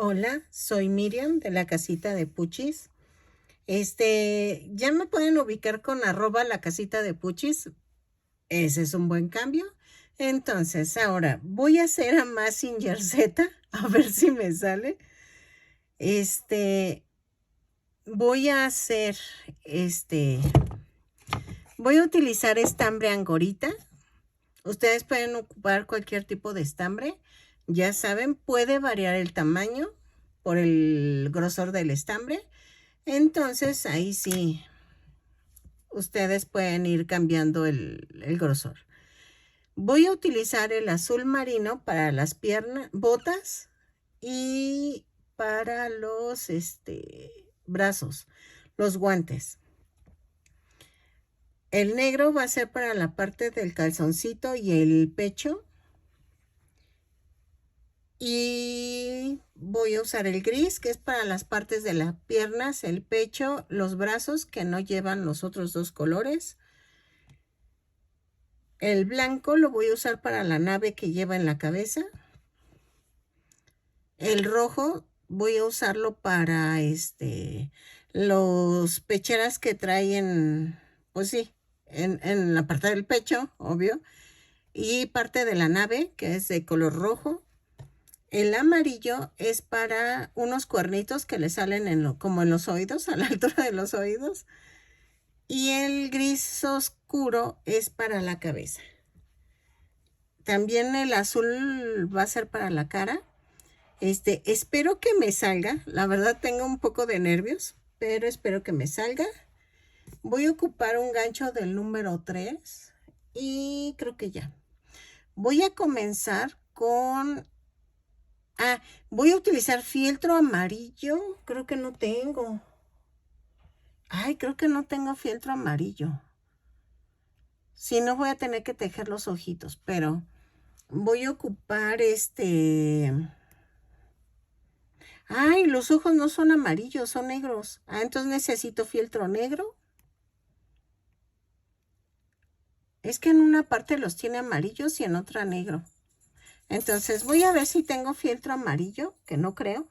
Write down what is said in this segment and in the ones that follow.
Hola, soy Miriam de la casita de Puchis. Ya me pueden ubicar con @ la casita de Puchis. Ese es un buen cambio. Entonces, ahora voy a hacer a Mazinger Z, a ver si me sale. Este, voy a hacer, voy a utilizar estambre angorita. Ustedes pueden ocupar cualquier tipo de estambre. Ya saben, puede variar el tamaño por el grosor del estambre. Entonces, ahí sí, ustedes pueden ir cambiando el grosor. Voy a utilizar el azul marino para las piernas, botas y para los brazos, los guantes. El negro va a ser para la parte del calzoncito y el pecho. Y voy a usar el gris, que es para las partes de las piernas, el pecho, los brazos, que no llevan los otros dos colores. El blanco lo voy a usar para la nave que lleva en la cabeza. El rojo voy a usarlo para los pecheras que traen, pues sí, en la parte del pecho, obvio. Y parte de la nave, que es de color rojo. El amarillo es para unos cuernitos que le salen como en los oídos, a la altura de los oídos. Y el gris oscuro es para la cabeza. También el azul va a ser para la cara. Espero que me salga. La verdad tengo un poco de nervios, pero espero que me salga. Voy a ocupar un gancho del número 3 y creo que ya. Voy a comenzar con... voy a utilizar fieltro amarillo. Creo que no tengo. Creo que no tengo fieltro amarillo. Si no, voy a tener que tejer los ojitos, pero voy a ocupar los ojos no son amarillos, son negros. Entonces necesito fieltro negro. Es que en una parte los tiene amarillos y en otra negro. Entonces voy a ver si tengo fieltro amarillo, que no creo.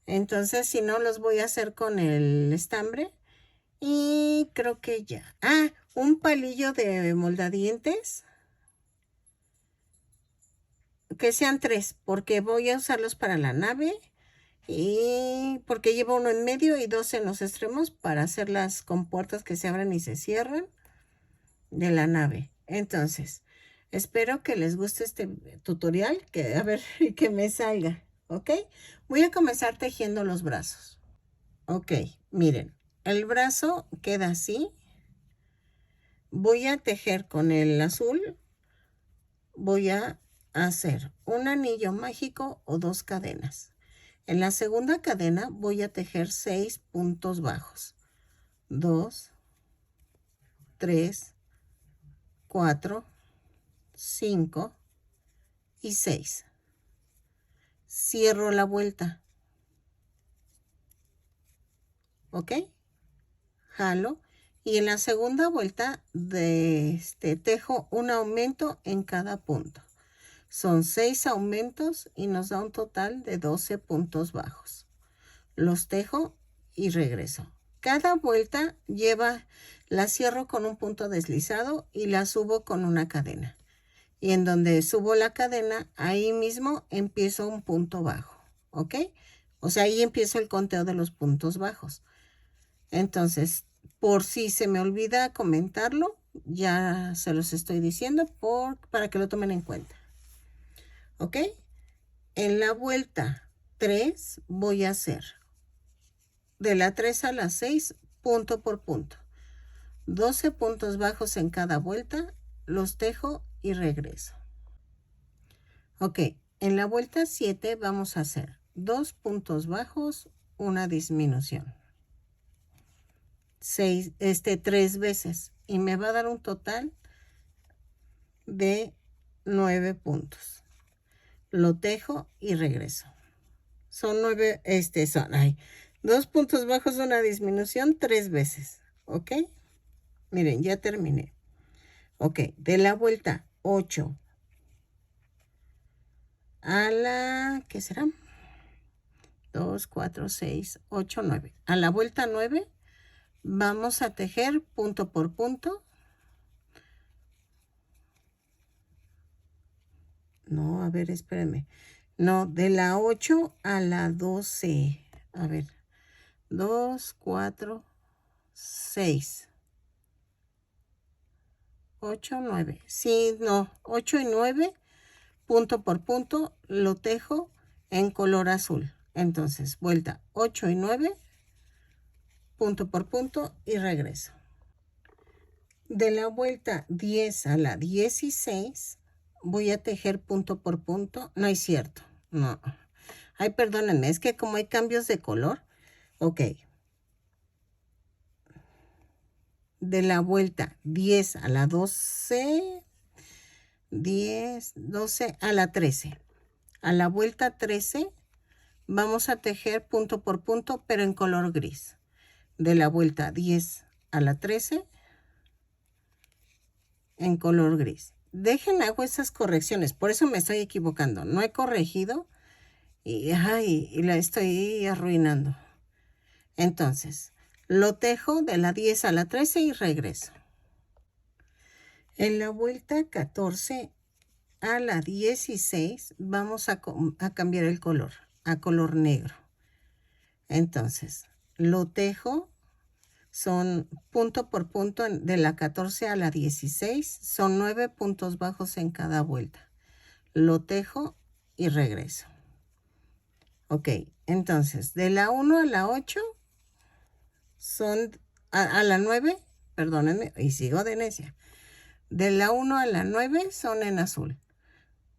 Entonces, si no, los voy a hacer con el estambre. Y creo que ya. Un palillo de moldadientes. Que sean 3, porque voy a usarlos para la nave. Y porque llevo uno en medio y 2 en los extremos para hacer las compuertas que se abren y se cierran de la nave. Entonces, espero que les guste este tutorial, a ver que me salga, ¿ok? Voy a comenzar tejiendo los brazos. Ok, miren, el brazo queda así. Voy a tejer con el azul. Voy a hacer un anillo mágico o 2 cadenas. En la segunda cadena voy a tejer 6 puntos bajos. 2, 3, 4, 5 y 6. Cierro la vuelta. ¿Ok? Jalo. Y en la segunda vuelta tejo un aumento en cada punto. Son 6 aumentos y nos da un total de 12 puntos bajos. Los tejo y regreso. Cada vuelta la cierro con un punto deslizado y la subo con una cadena. Y en donde subo la cadena, ahí mismo empiezo un punto bajo. ¿Ok? O sea, ahí empiezo el conteo de los puntos bajos. Entonces, por si se me olvida comentarlo, ya se los estoy diciendo para que lo tomen en cuenta. ¿Ok? En la vuelta 3 voy a hacer de la 3 a la 6, punto por punto. 12 puntos bajos en cada vuelta, los tejo y regreso. Ok, en la vuelta 7 vamos a hacer 2 puntos bajos, una disminución. 3 veces y me va a dar un total de 9 puntos. Lo tejo y regreso. Son 9, 2 puntos bajos, una disminución 3 veces. ¿Ok? Miren, ya terminé. Ok, de la vuelta 8 a la, ¿qué será? 2, 4, 6, 8, 9. A la vuelta 9 vamos a tejer punto por punto. No, a ver, espérenme. No, de la 8 a la 12. A ver, 2, 4, 6, 8, 9. Sí, no, 8 y 9, punto por punto, lo tejo en color azul. Entonces, vuelta 8 y 9, punto por punto y regreso. De la vuelta 10 a la 16, voy a tejer punto por punto. No es cierto, no. Ay, perdónenme, es que como hay cambios de color, ok. De la vuelta 10 a la 12, 10, 12 a la 13. A la vuelta 13 vamos a tejer punto por punto, pero en color gris. De la vuelta 10 a la 13, en color gris. Dejen, hago esas correcciones, por eso me estoy equivocando. No he corregido y la estoy arruinando. Entonces, lo tejo de la 10 a la 13 y regreso. En la vuelta 14 a la 16 vamos a cambiar el color a color negro. Entonces, lo tejo, son punto por punto de la 14 a la 16, son 9 puntos bajos en cada vuelta. Lo tejo y regreso. Ok, entonces, de la 1 a la 8 son a la 9, perdónenme, y sigo de necia. De la 1 a la 9 son en azul.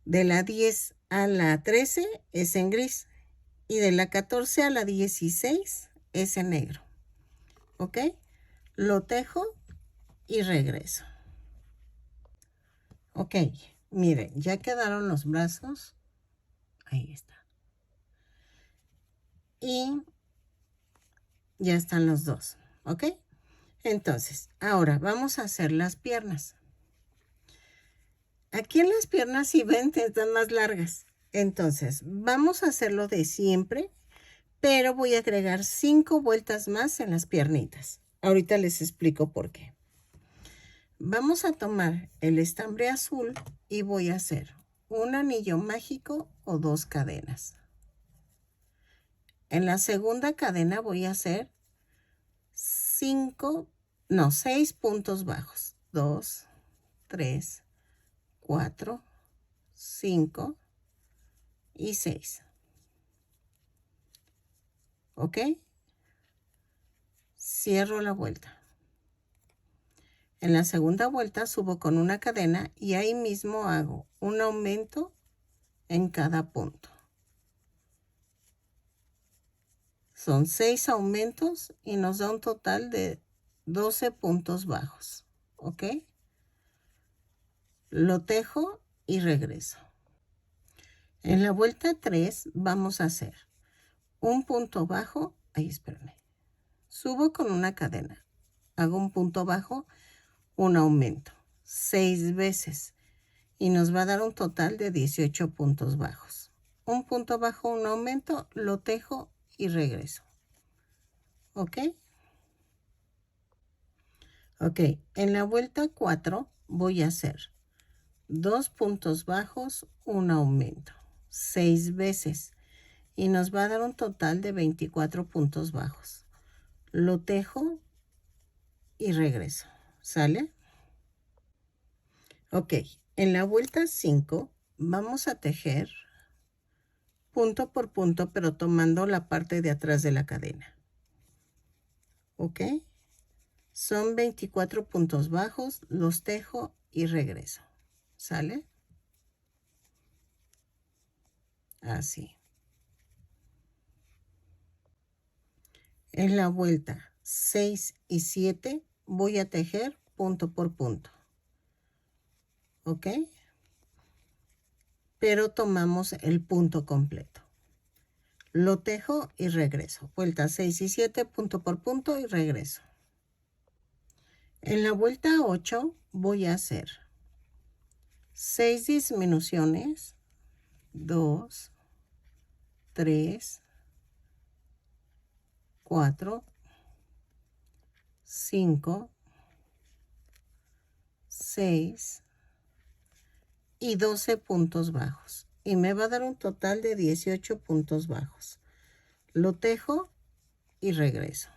De la 10 a la 13 es en gris. Y de la 14 a la 16 es en negro. ¿Ok? Lo tejo y regreso. Ok, miren, ya quedaron los brazos. Ahí está. Y ya están los dos. ¿Ok? Entonces, ahora vamos a hacer las piernas. Aquí en las piernas, si ven, están más largas. Entonces, vamos a hacerlo de siempre, pero voy a agregar 5 vueltas más en las piernitas. Ahorita les explico por qué. Vamos a tomar el estambre azul y voy a hacer un anillo mágico o 2 cadenas. En la segunda cadena voy a hacer 6 puntos bajos. 2, 3, 4, 5 y 6. ¿Ok? Cierro la vuelta. En la segunda vuelta subo con una cadena y ahí mismo hago un aumento en cada punto. Son 6 aumentos y nos da un total de 12 puntos bajos. ¿Ok? Lo tejo y regreso. En la vuelta 3 vamos a hacer un punto bajo. Ahí, espérame. Subo con una cadena. Hago un punto bajo, un aumento. 6 veces. Y nos va a dar un total de 18 puntos bajos. Un punto bajo, un aumento, lo tejo y regreso. ¿Ok? Ok, en la vuelta 4 voy a hacer 2 puntos bajos, un aumento, 6 veces. Y nos va a dar un total de 24 puntos bajos. Lo tejo y regreso. ¿Sale? Ok, en la vuelta 5 vamos a tejer punto por punto, pero tomando la parte de atrás de la cadena. ¿Ok? Son 24 puntos bajos, los tejo y regreso. ¿Sale? Así. En la vuelta 6 y 7 voy a tejer punto por punto. ¿Ok? Pero tomamos el punto completo. Lo tejo y regreso. Vuelta 6 y 7, punto por punto y regreso. En la vuelta 8 voy a hacer 6 disminuciones, 2, 3, 4, 5, 6 y 12 puntos bajos. Y me va a dar un total de 18 puntos bajos. Lo tejo y regreso.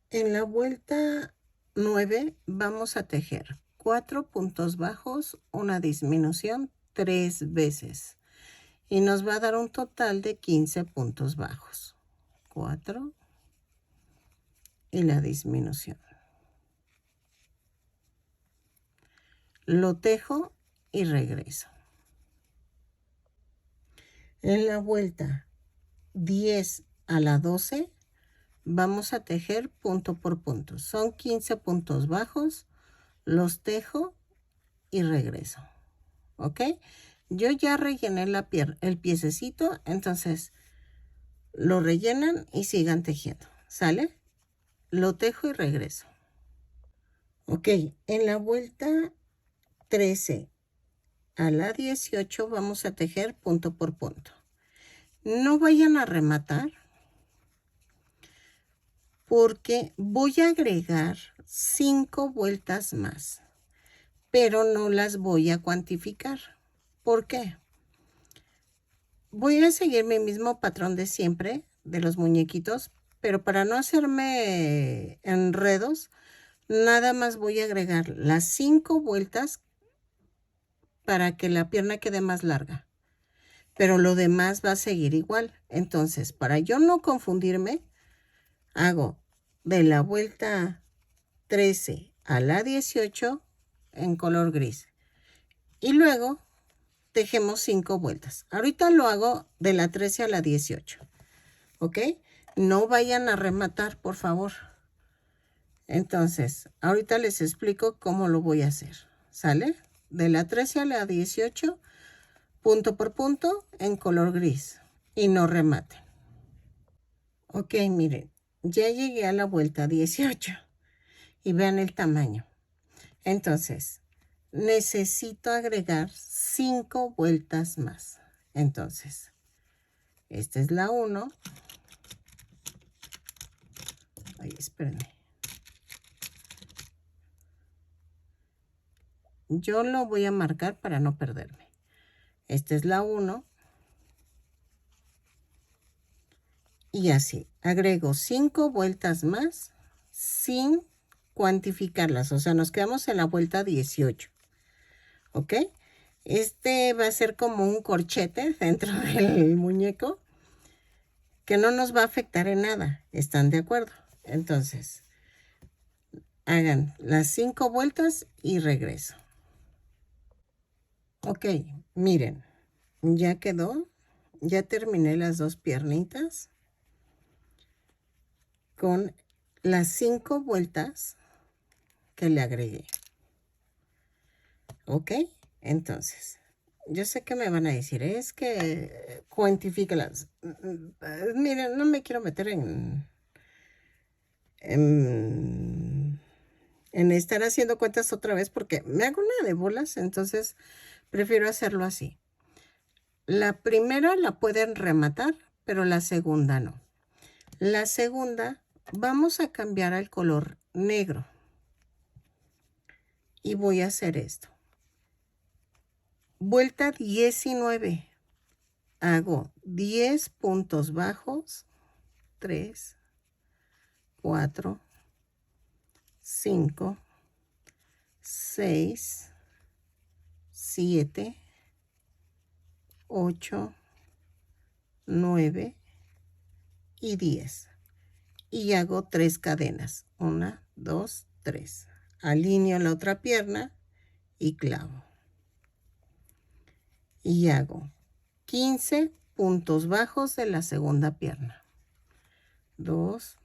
En la vuelta 9 vamos a tejer 4 puntos bajos, una disminución 3 veces. Y nos va a dar un total de 15 puntos bajos. 4 y la disminución. Lo tejo y regreso. En la vuelta 10 a la 12 vamos a tejer punto por punto. Son 15 puntos bajos, los tejo y regreso. ¿Ok? Yo ya rellené el piececito, entonces lo rellenan y sigan tejiendo. ¿Sale? Lo tejo y regreso. Ok, en la vuelta 13 a la 18 vamos a tejer punto por punto. No vayan a rematar porque voy a agregar 5 vueltas más, pero no las voy a cuantificar. ¿Por qué? Voy a seguir mi mismo patrón de siempre de los muñequitos, pero para no hacerme enredos, nada más voy a agregar las 5 vueltas para que la pierna quede más larga. Pero lo demás va a seguir igual. Entonces, para yo no confundirme, hago de la vuelta 13 a la 18 en color gris. Y luego tejemos 5 vueltas. Ahorita lo hago de la 13 a la 18. ¿Ok? No vayan a rematar, por favor. Entonces, ahorita les explico cómo lo voy a hacer. ¿Sale? De la 13 a la 18, punto por punto en color gris. Y no rematen. Ok, miren. Ya llegué a la vuelta 18. Y vean el tamaño. Entonces, necesito agregar 5 vueltas más. Entonces, esta es la 1. Ay, espérenme. Yo lo voy a marcar para no perderme. Esta es la 1. Y así, agrego 5 vueltas más sin cuantificarlas. O sea, nos quedamos en la vuelta 18. ¿Ok? Este va a ser como un corchete dentro del muñeco que no nos va a afectar en nada. ¿Están de acuerdo? Entonces, hagan las 5 vueltas y regreso. Ok, miren, ya quedó. Ya terminé las 2 piernitas con las 5 vueltas que le agregué. Ok, entonces, yo sé que me van a decir, es que cuantifícalas. Miren, no me quiero meter en estar haciendo cuentas otra vez porque me hago una de bolas, entonces prefiero hacerlo así. La primera la pueden rematar, pero la segunda no. La segunda vamos a cambiar al color negro. Y voy a hacer esto. Vuelta 19. Hago 10 puntos bajos. 3, 4, 5, 6, 7, 8, 9 y 10. Y hago 3 cadenas. 1, 2, 3. Alineo la otra pierna y clavo. Y hago 15 puntos bajos de la segunda pierna. 2,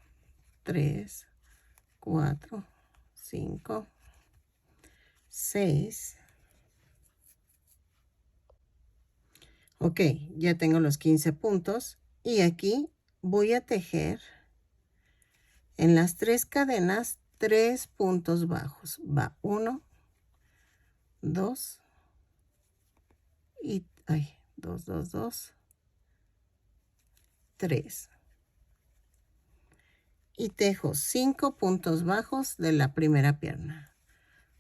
3, 4, 5, 6. Ok, ya tengo los 15 puntos. Y aquí voy a tejer en las 3 cadenas 3 puntos bajos. Va 1, 2 y 2, 2, 2, 3. Y tejo 5 puntos bajos de la primera pierna.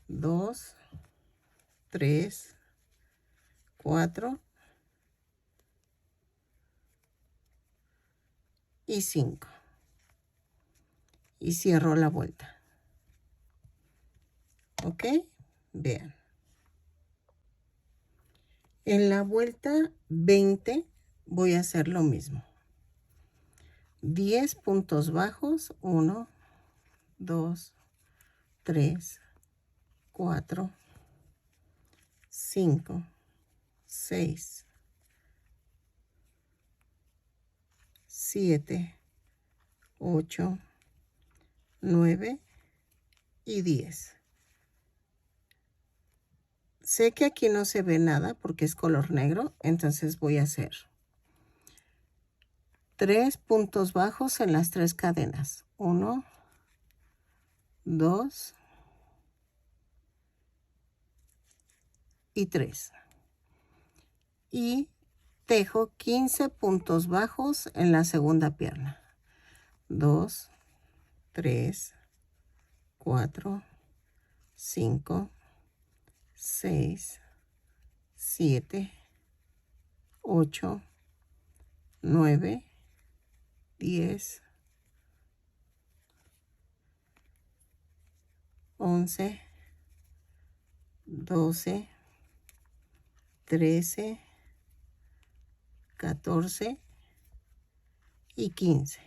2, 3, 4 y 5. Y cierro la vuelta. ¿Ok? Vean. En la vuelta 20 voy a hacer lo mismo. 10 puntos bajos. 1, 2, 3, 4, 5, 6, 7, 8, 9 y 10. Sé que aquí no se ve nada porque es color negro, entonces voy a hacer 3 puntos bajos en las 3 cadenas. 1, 2 y 3. Y tejo 15 puntos bajos en la segunda pierna. 2, 3, 4, 5, 6, 7, 8, 9, 10, 11, 12, 13, 14 y 15.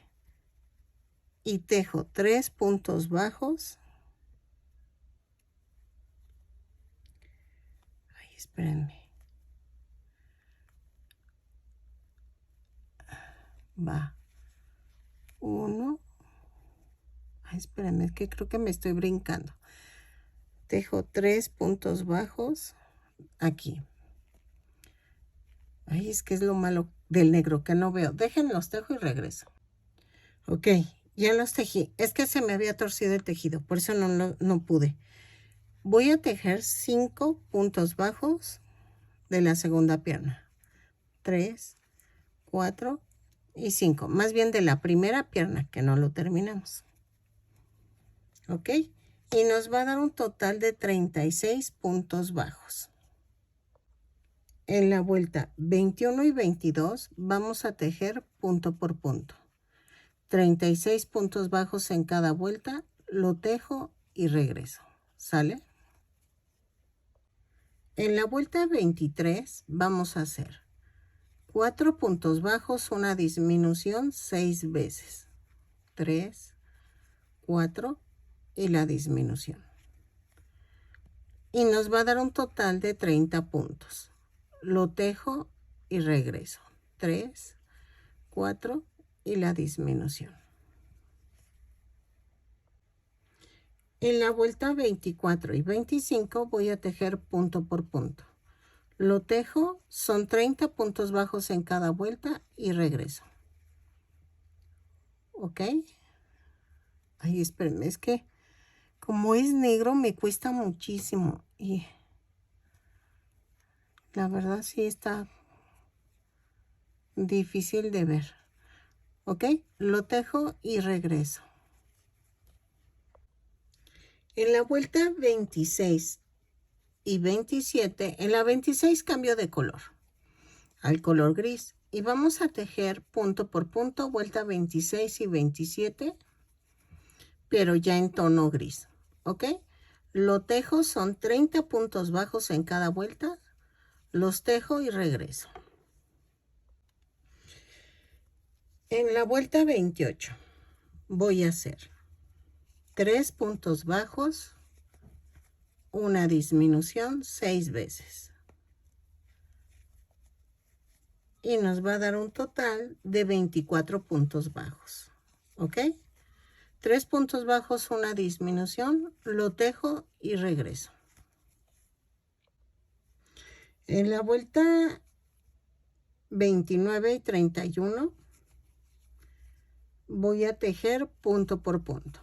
Y tejo 3 puntos bajos. Ay, espérenme. Va. 1. Ay, espérenme, es que creo que me estoy brincando. Tejo 3 puntos bajos aquí. Ay, es que es lo malo del negro que no veo. Déjenlos tejo y regreso. Ok, ya los tejí. Es que se me había torcido el tejido, por eso no pude. Voy a tejer 5 puntos bajos de la segunda pierna. 3, 4 y 5. Más bien de la primera pierna, que no lo terminamos. Ok, y nos va a dar un total de 36 puntos bajos. En la vuelta 21 y 22 vamos a tejer punto por punto. 36 puntos bajos en cada vuelta, lo tejo y regreso. ¿Sale? En la vuelta 23 vamos a hacer 4 puntos bajos, una disminución 6 veces. 3, 4 y la disminución. Y nos va a dar un total de 30 puntos. Lo tejo y regreso. 3, 4 y la disminución. En la vuelta 24 y 25 voy a tejer punto por punto. Lo tejo, son 30 puntos bajos en cada vuelta y regreso. ¿Ok? Ay, espérenme, es que como es negro me cuesta muchísimo y la verdad sí está difícil de ver. ¿Ok? Lo tejo y regreso. En la vuelta 26 y 27, en la 26 cambio de color al color gris y vamos a tejer punto por punto, vuelta 26 y 27, pero ya en tono gris. ¿Ok? Lo tejo, son 30 puntos bajos en cada vuelta, los tejo y regreso. En la vuelta 28 voy a hacer 3 puntos bajos, una disminución 6 veces. Y nos va a dar un total de 24 puntos bajos. ¿Ok? 3 puntos bajos, una disminución, lo tejo y regreso. En la vuelta 29 y 31 voy a tejer punto por punto.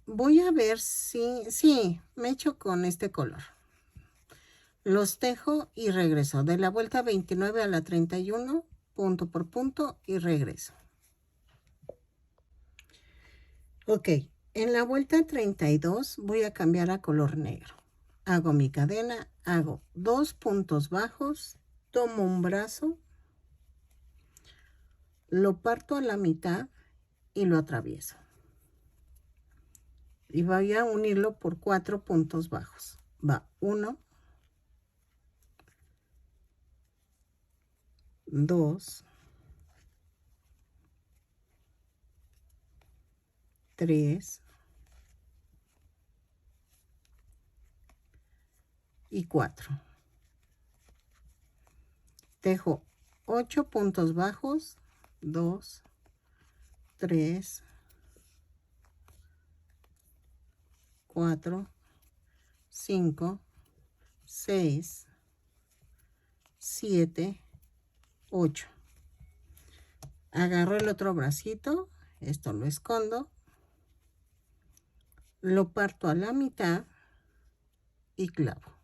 Voy a ver si me echo con este color. Los tejo y regreso. De la vuelta 29 a la 31 punto por punto y regreso. Ok, en la vuelta 32 voy a cambiar a color negro. Hago mi cadena, hago 2 puntos bajos, tomo un brazo, lo parto a la mitad y lo atravieso. Y voy a unirlo por 4 puntos bajos. Va 1, 2, 3 y 4. Tejo 8 puntos bajos, 2, 3, 4, 5, 6, 7, 8. Agarro el otro bracito, esto lo escondo, lo parto a la mitad y clavo.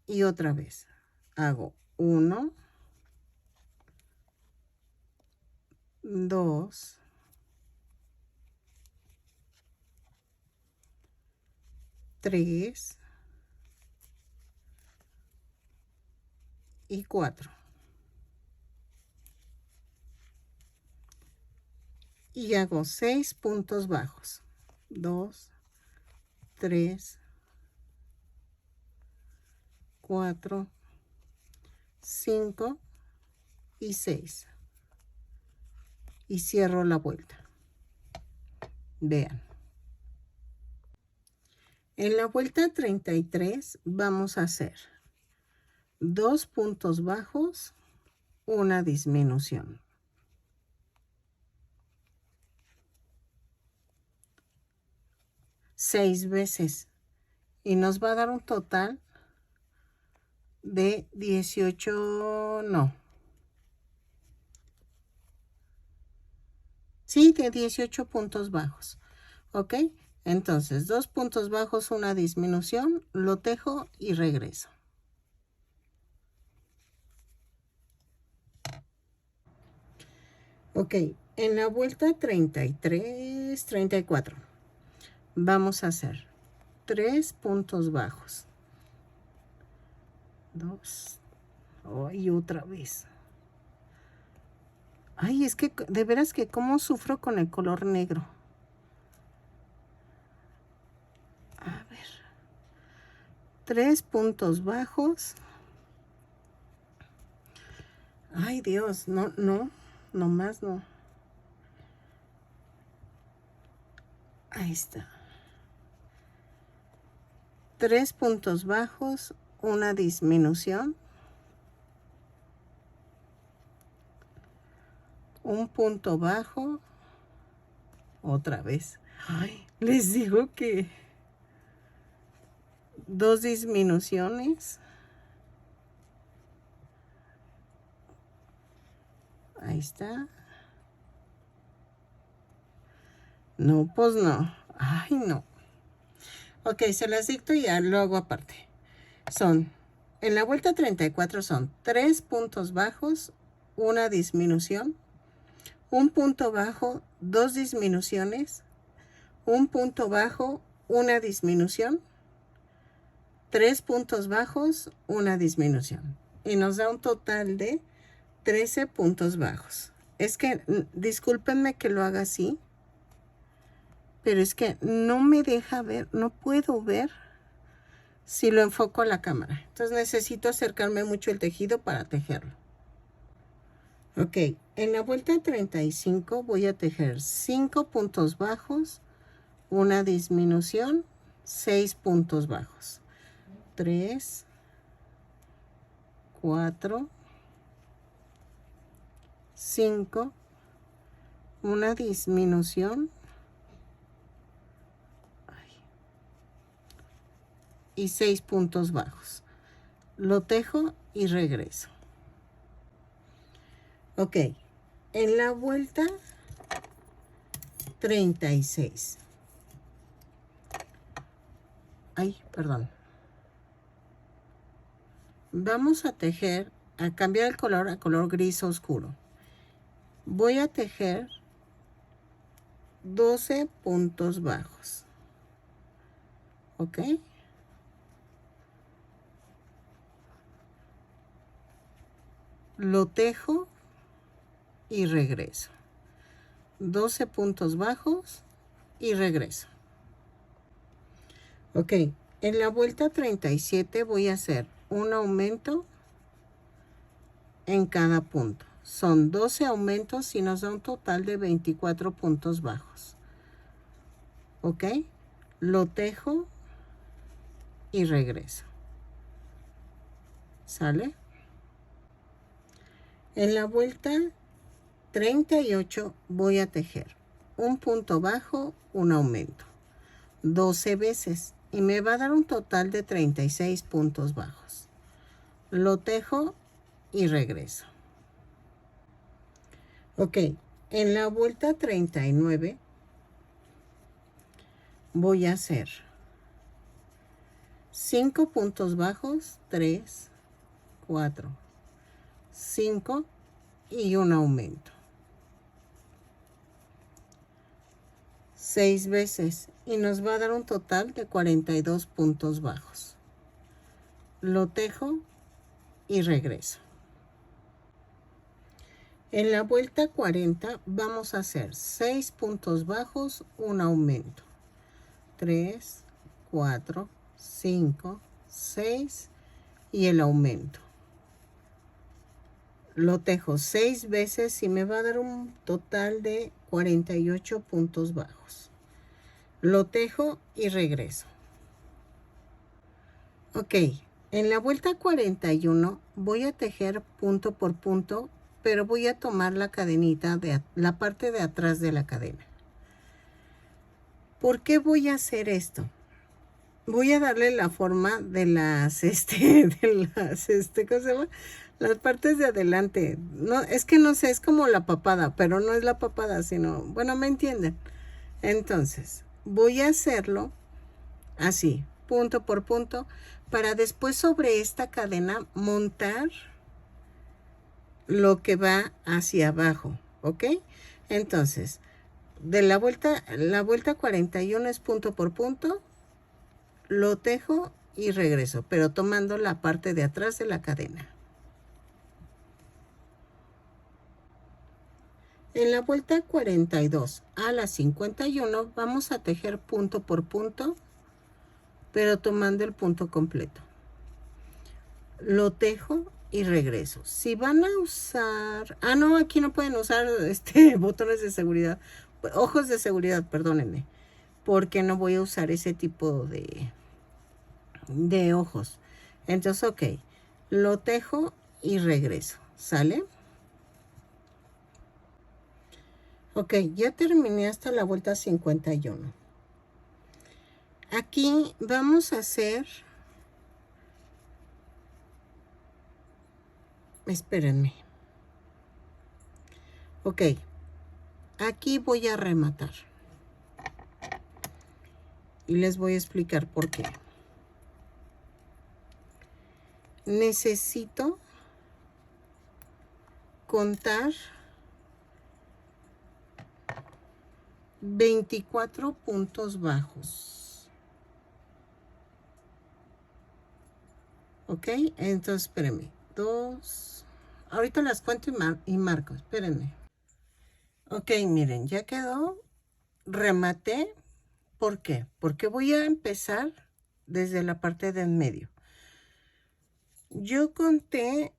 Y otra vez hago 1, 2, 3 y 4. Y hago 6 puntos bajos. 2, 3, 4, 5 y 6. Y cierro la vuelta. Vean. En la vuelta 33 vamos a hacer 2 puntos bajos, una disminución. 6 veces. Y nos va a dar un total de 18, no. Sí, de 18 puntos bajos. ¿Ok? Entonces, 2 puntos bajos, una disminución, lo tejo y regreso. Ok, en la vuelta 33, 34, vamos a hacer 3 puntos bajos. 2, y otra vez. Ay, es que de veras que cómo sufro con el color negro. A ver. 3 puntos bajos. Ay, Dios, no más no. Ahí está. 3 puntos bajos, una disminución. Un punto bajo. Otra vez. Ay, les digo que 2 disminuciones. Ahí está. No, pues no. Ay, no. Ok, se las dicto y ya lo hago aparte. En la vuelta 34 son 3 puntos bajos, una disminución, un punto bajo, 2 disminuciones, un punto bajo, una disminución, 3 puntos bajos, una disminución. Y nos da un total de 13 puntos bajos. Es que, discúlpenme que lo haga así, pero es que no me deja ver, no puedo ver si lo enfoco a la cámara. Entonces necesito acercarme mucho el tejido para tejerlo. Ok, en la vuelta 35 voy a tejer 5 puntos bajos, una disminución, 6 puntos bajos. 3, 4, 5, una disminución y 6 puntos bajos. Lo tejo y regreso. Ok, en la vuelta 36. Ay, perdón. Vamos a tejer a cambiar el color a color gris oscuro. Voy a tejer 12 puntos bajos. ¿Ok? Lo tejo y regreso. 12 puntos bajos y regreso. Ok, en la vuelta 37 voy a hacer un aumento en cada punto. Son 12 aumentos y nos da un total de 24 puntos bajos. Ok, lo tejo y regreso. ¿Sale? En la vuelta 38 voy a tejer un punto bajo, un aumento, 12 veces y me va a dar un total de 36 puntos bajos. Lo tejo y regreso. Ok, en la vuelta 39 voy a hacer 5 puntos bajos, 3, 4, 5 y un aumento. 6 veces y nos va a dar un total de 42 puntos bajos. Lo tejo y regreso. En la vuelta 40 vamos a hacer 6 puntos bajos, un aumento. 3, 4, 5, 6 y el aumento. Lo tejo 6 veces y me va a dar un total de 48 puntos bajos. Lo tejo y regreso. Ok, en la vuelta 41 voy a tejer punto por punto, pero voy a tomar la cadenita de la parte de atrás de la cadena. ¿Por qué voy a hacer esto? Voy a darle la forma de las, ¿cómo se llama? Las partes de adelante. No, es que no sé, es como la papada, pero no es la papada, sino, bueno, ¿me entienden? Entonces, voy a hacerlo así, punto por punto, para después sobre esta cadena montar lo que va hacia abajo, ¿ok? Entonces, de la vuelta 41 es punto por punto, lo tejo y regreso, pero tomando la parte de atrás de la cadena. En la vuelta 42 a la 51 vamos a tejer punto por punto, pero tomando el punto completo. Lo tejo y regreso. Si van a usar... Ah, no, aquí no pueden usar botones de seguridad. Ojos de seguridad, perdónenme. Porque no voy a usar ese tipo de ojos. Entonces, ok. Lo tejo y regreso. ¿Sale? Ok, ya terminé hasta la vuelta 51. Aquí vamos a hacer... Espérenme. Ok, aquí voy a rematar. Y les voy a explicar por qué. Necesito contar 24 puntos bajos. Ok, entonces espérenme. 2. Ahorita las cuento y marco. Espérenme. Ok, miren, ya quedó. Rematé. ¿Por qué? Porque voy a empezar desde la parte de en medio. Yo conté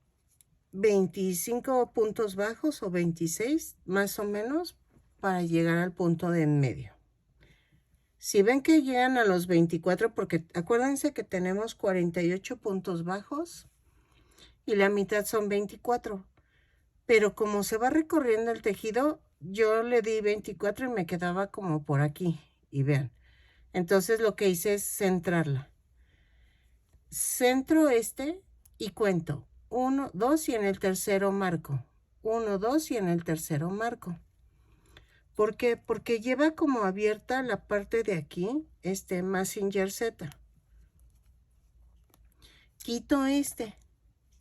25 puntos bajos o 26 más o menos para llegar al punto de en medio. Si ven que llegan a los 24, porque acuérdense que tenemos 48 puntos bajos y la mitad son 24. Pero como se va recorriendo el tejido, yo le di 24 y me quedaba como por aquí. Y vean, entonces lo que hice es centrarla. Centro y cuento 1, 2 y en el tercero marco. 1, 2 y en el tercero marco. ¿Por qué? Porque lleva como abierta la parte de aquí, Mazinger Z. Quito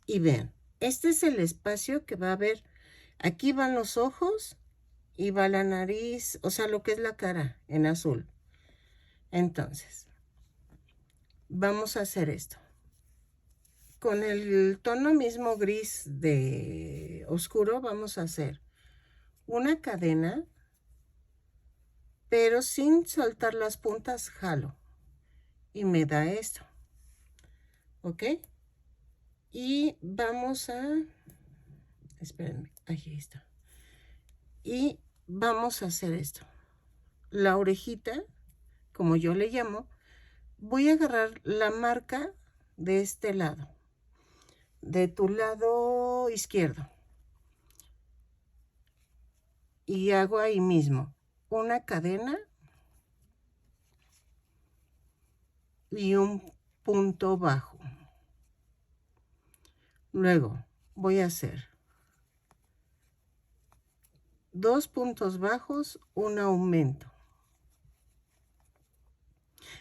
y vean, Este es el espacio que va a haber. Aquí van los ojos y va la nariz, o sea, lo que es la cara en azul. Entonces, vamos a hacer esto. Con el tono mismo gris de oscuro vamos a hacer una cadena, pero sin soltar las puntas, jalo. Y me da esto. ¿Ok? Y vamos a... Espérenme, ahí está. Y vamos a hacer esto. La orejita, como yo le llamo, voy a agarrar la marca de este lado, de tu lado izquierdo. Y hago ahí mismo una cadena y un punto bajo. Luego voy a hacer 2 puntos bajos, un aumento.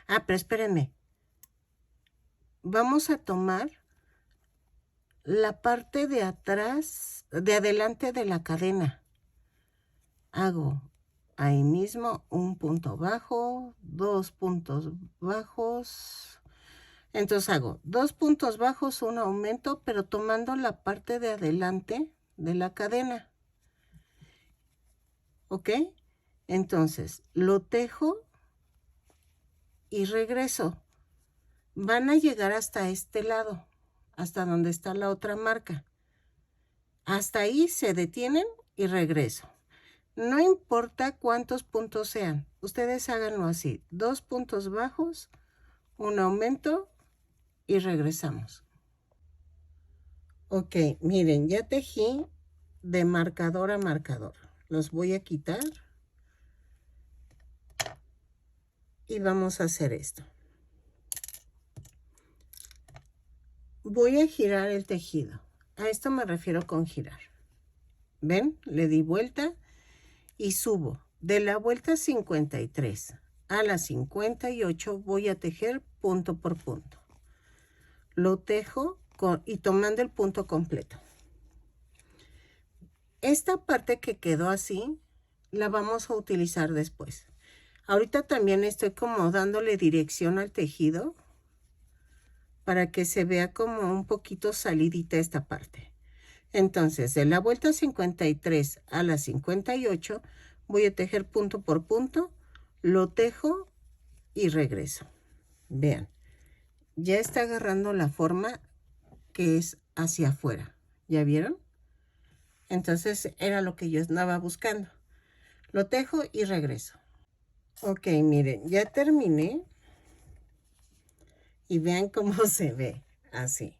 Ah, pero espérenme. Vamos a tomar la parte de atrás, de adelante de la cadena. Hago ahí mismo un punto bajo, 2 puntos bajos. Entonces hago 2 puntos bajos, un aumento, pero tomando la parte de adelante de la cadena. ¿Ok? Entonces lo tejo y regreso. Van a llegar hasta este lado, hasta donde está la otra marca. Hasta ahí se detienen y regreso. No importa cuántos puntos sean, ustedes háganlo así. 2 puntos bajos, un aumento y regresamos. Ok, miren, ya tejí de marcador a marcador. Los voy a quitar y vamos a hacer esto. Voy a girar el tejido. A esto me refiero con girar. ¿Ven? Le di vuelta y subo. De la vuelta 53 a la 58 voy a tejer punto por punto. Lo tejo y tomando el punto completo. Esta parte que quedó así, la vamos a utilizar después. Ahorita también estoy como dándole dirección al tejido para que se vea como un poquito salidita esta parte. Entonces, de la vuelta 53 a la 58, voy a tejer punto por punto, lo tejo y regreso. Vean, ya está agarrando la forma que es hacia afuera. ¿Ya vieron? Entonces, era lo que yo andaba buscando. Lo tejo y regreso. Ok, miren, ya terminé. Y vean cómo se ve, así.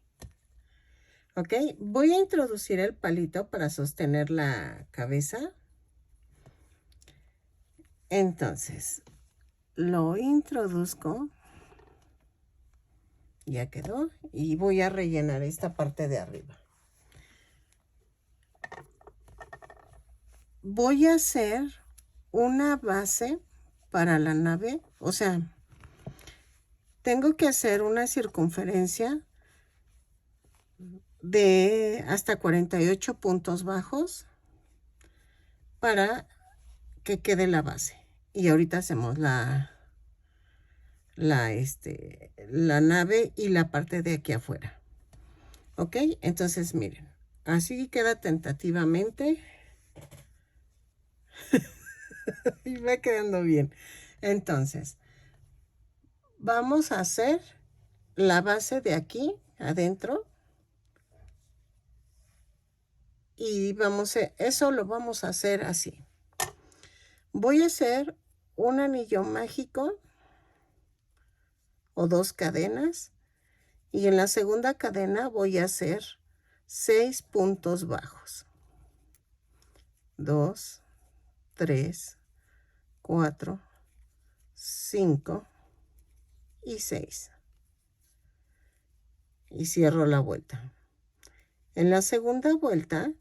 Ok, voy a introducir el palito para sostener la cabeza. Entonces, lo introduzco. Ya quedó. Y voy a rellenar esta parte de arriba. Voy a hacer una base para la nave. O sea, tengo que hacer una circunferencia de hasta 48 puntos bajos para que quede la base. Y ahorita hacemos la nave y la parte de aquí afuera. ¿Ok? Entonces, miren, así queda tentativamente. Y va quedando bien. Entonces, vamos a hacer la base de aquí adentro. Y eso lo vamos a hacer así. Voy a hacer un anillo mágico o 2 cadenas. Y en la segunda cadena voy a hacer 6 puntos bajos. 2, 3, 4, 5 y 6. Y cierro la vuelta. En la segunda vuelta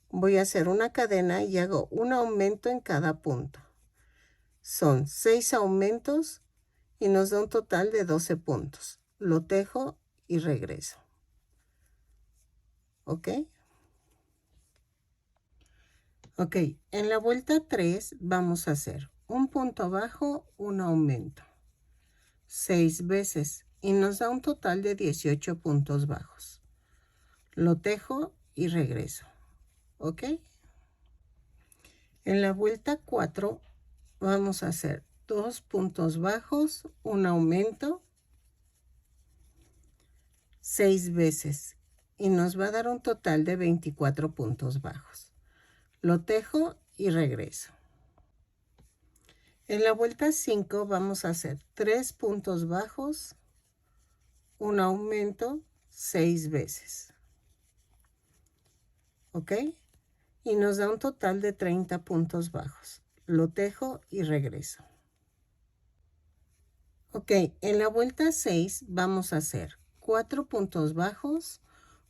voy a hacer una cadena y hago un aumento en cada punto. Son 6 aumentos y nos da un total de 12 puntos. Lo tejo y regreso. ¿ok? Ok, en la vuelta 3 vamos a hacer un punto bajo, un aumento, 6 veces y nos da un total de 18 puntos bajos. Lo tejo y regreso, ¿ok? En la vuelta 4 vamos a hacer 2 puntos bajos, un aumento, 6 veces y nos va a dar un total de 24 puntos bajos. Lo tejo y regreso. En la vuelta 5 vamos a hacer 3 puntos bajos, un aumento, 6 veces. ¿Ok? Y nos da un total de 30 puntos bajos. Lo tejo y regreso. Ok, en la vuelta 6 vamos a hacer 4 puntos bajos,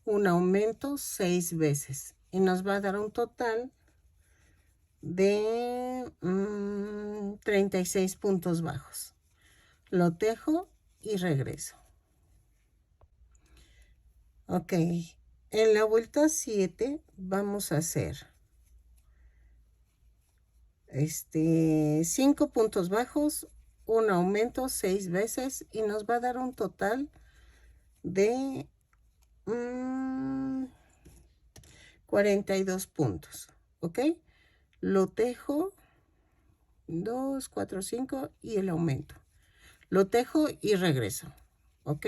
un aumento, 6 veces. Y nos va a dar un total de 36 puntos bajos. Lo tejo y regreso. Ok, en la vuelta 7 vamos a hacer 5 puntos bajos, un aumento 6 veces y nos va a dar un total de 42 puntos. ¿Ok? Lo tejo 2, 4, 5 y el aumento. Lo tejo y regreso. ¿Ok?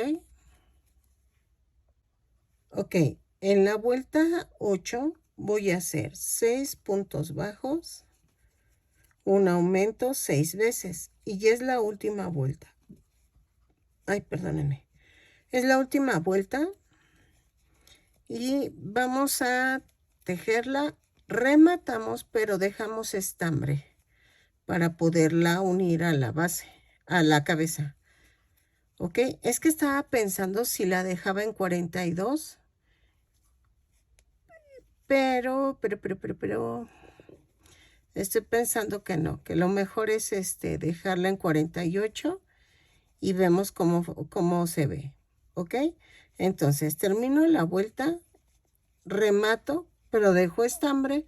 Ok, en la vuelta 8 voy a hacer 6 puntos bajos, un aumento 6 veces y ya es la última vuelta. Ay, perdónenme. Es la última vuelta y vamos a tejerla. Rematamos, pero dejamos estambre para poderla unir a la base, a la cabeza. ¿Ok? Es que estaba pensando si la dejaba en 42, pero estoy pensando que no, que lo mejor es dejarla en 48 y vemos cómo se ve. ¿Ok? Entonces termino la vuelta, remato, pero dejo estambre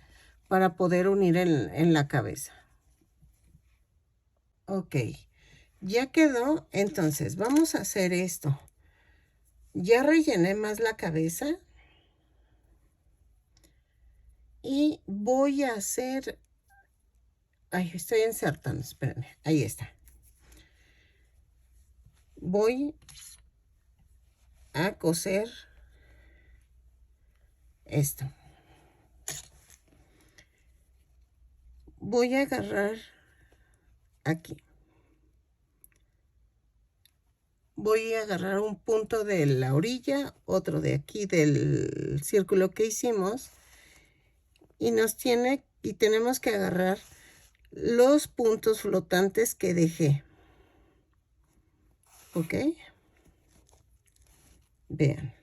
para poder unir en la cabeza. Ok, ya quedó. Entonces vamos a hacer esto. Ya rellené más la cabeza y voy a hacer... Ay, estoy insertando, espérenme, ahí está. Voy a coser esto. Voy a agarrar aquí. Voy a agarrar un punto de la orilla, otro de aquí del círculo que hicimos y tenemos que agarrar los puntos flotantes que dejé. ¿Ok? Vean.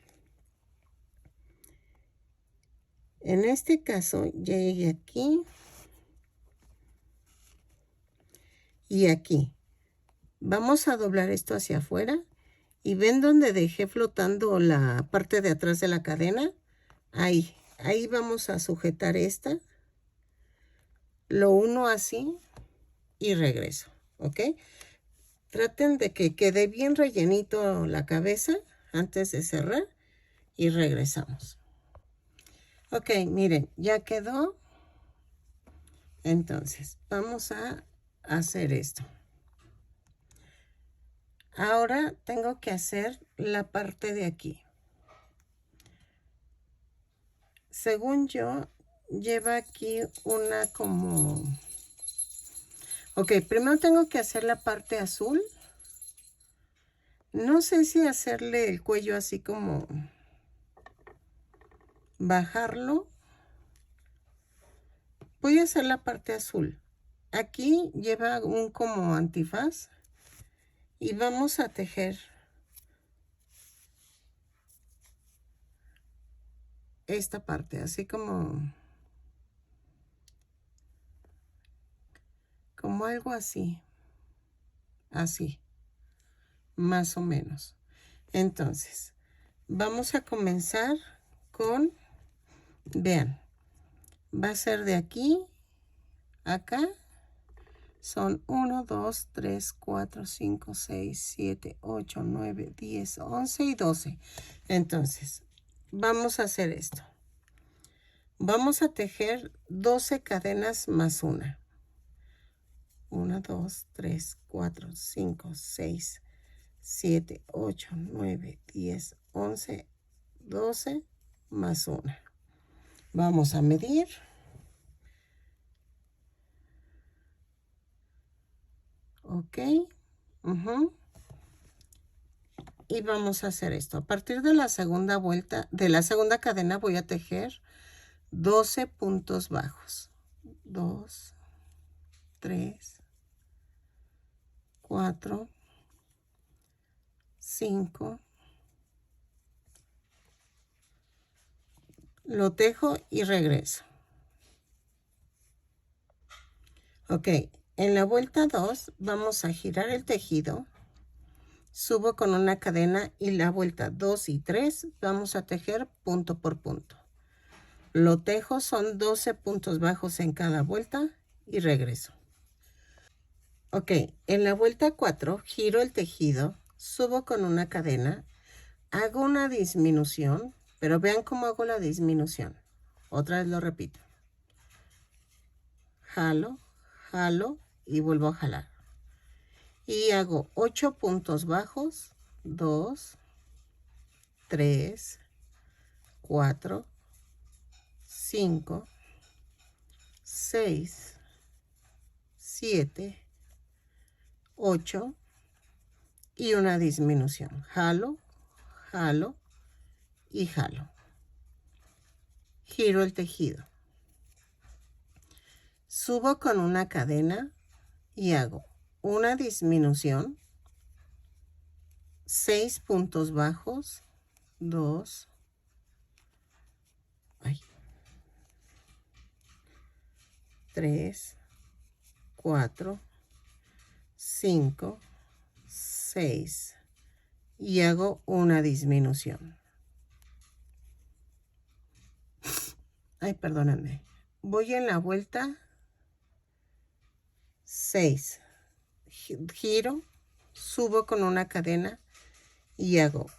En este caso, ya llegué aquí y aquí. Vamos a doblar esto hacia afuera y ven donde dejé flotando la parte de atrás de la cadena. Ahí vamos a sujetar esta. Lo uno así y regreso. ¿Ok? Traten de que quede bien rellenito la cabeza antes de cerrar y regresamos. Ok, miren, ya quedó. Entonces, vamos a hacer esto. Ahora tengo que hacer la parte de aquí. Según yo, lleva aquí una como... Ok, primero tengo que hacer la parte azul. No sé si hacerle el cuello así como... bajarlo. Voy a hacer la parte azul. Aquí lleva un como antifaz. Y vamos a tejer esta parte, así como algo así, más o menos. Entonces, vamos a comenzar con Vean, va a ser de aquí a acá. Son 1, 2, 3, 4, 5, 6, 7, 8, 9, 10, 11 y 12. Entonces, vamos a hacer esto. Vamos a tejer 12 cadenas más una. 1, 2, 3, 4, 5, 6, 7, 8, 9, 10, 11, 12 más una. Vamos a medir. Ok. Y vamos a hacer esto. A partir de la segunda vuelta, de la segunda cadena voy a tejer 12 puntos bajos. 2, 3, 4, 5. Lo tejo y regreso. Ok, en la vuelta 2 vamos a girar el tejido. Subo con una cadena y la vuelta 2 y 3 vamos a tejer punto por punto. Lo tejo, son 12 puntos bajos en cada vuelta y regreso. Ok, en la vuelta 4 giro el tejido, subo con una cadena, hago una disminución, pero vean cómo hago la disminución. Otra vez lo repito. Jalo, jalo y vuelvo a jalar. Y hago 8 puntos bajos, 2, 3, 4, 5, 6, 7, 8 y una disminución. Jalo, jalo y jalo. Giro el tejido. Subo con una cadena y hago una disminución, 6 puntos bajos, 2, 3, 4, 5, 6 y hago una disminución. Ay, perdónenme. Voy en la vuelta 6. Giro, subo con una cadena y hago